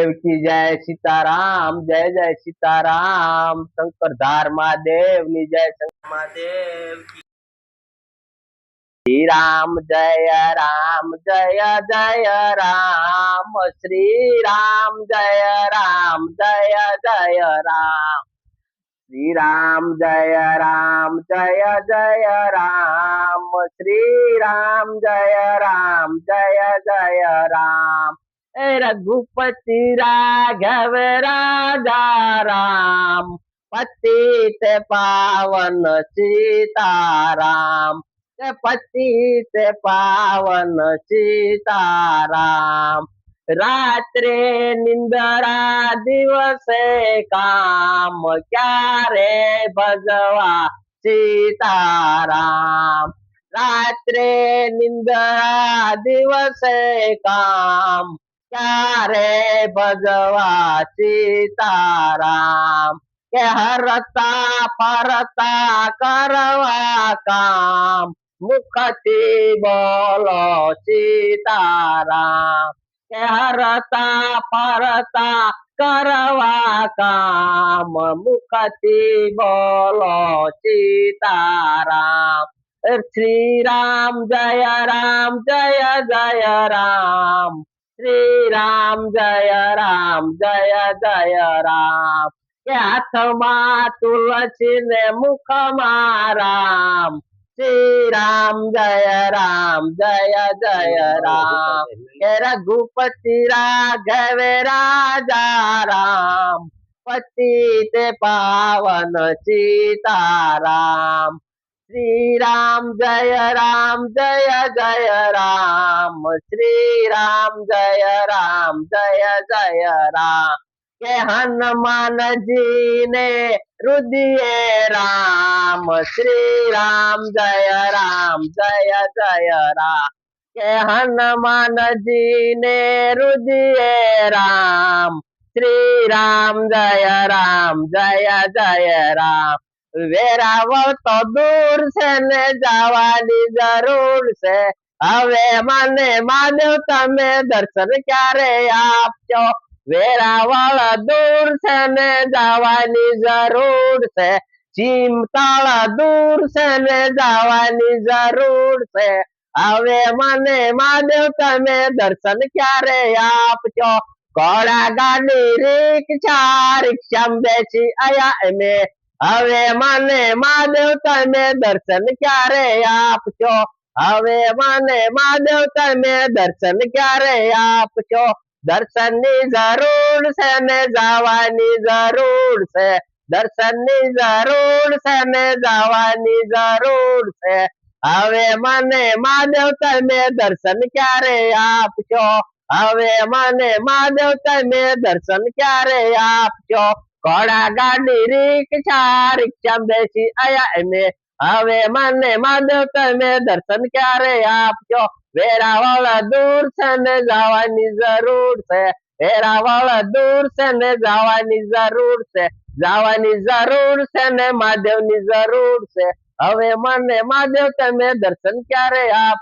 महादेव की जय सीताराम, जय जय सीताराम। शंकरधार महादेव ની जय, शंकर महादेव की। श्री राम जय राम, जय जय राम। श्री राम जय राम, जय जय राम। श्री राम जय राम, जय जय राम। श्री राम जय राम, जय जय राम। रघुपति राघव राजा राम, पतित पावन सीताराम। पतित पावन सीताराम। रात्रे निंदरा दिवसे काम, क्यारे भजवा सीताराम। रात्रे निंदरा दिवसे काम, क्यारे भजवा सीताराम। के हरता परता करवा काम, मुखती बोलो सीताराम। के हरता परता करवा काम, मुखती बोलो सीताराम। श्री राम जय राम, जय जय राम। श्री राम जय राम, जय जय राम। के हाथ में तुलसी ने मुख में राम। श्री राम जय राम, जय जय राम। के रघुपति राघव राजा राम, पतित पावन सीताराम। श्री राम जय राम, जय जय राम। श्री राम जय राम, जय जय राम। के हनुमान जी ने हृदय राम। श्री राम जय राम, जय जय राम। के हनुमान जी ने हृदय राम। श्री राम जय राम, जय जय राम। वेरावल तो दूर से ने जावानी जरूर से, हवे मने महादेव तमे दर्शन क्यारे आपजो। वेरावल दूर से ने जावानी जरूर से, चीमताल दूर से ने जावानी जरूर से, हवे मने महादेव तमे दर्शन क्यारे आपजो। घोड़ा गाड़ी रिक्शा, रिक्शा में बेसी आया एमे, हवे मने महादेव तमे दर्शन क्यारे आपजो। हवे मने महादेव तमे दर्शन क्यारे आपजो। दर्शन नी जरूर से ने जावानी जरूर से, दर्शन नी जरूर से ने जावानी जरूर से, हवे मने महादेव तमे दर्शन क्यारे आपजो। हवे मने महादेव तमे दर्शन क्यारे आपजो। घोड़ा गाड़ी रिक्शा, रिक्शा में बेसी आया एमे, हवे मने महादेव तमे दर्शन क्यारे आपजो। वेरावल दूर से ने जावानी जरूर से, वेरावल दूर से ने जावानी जरूर से, जावानी जरूर से ने महादेव नी जरूर से, हवे मने महादेव तमे दर्शन क्यारे आप।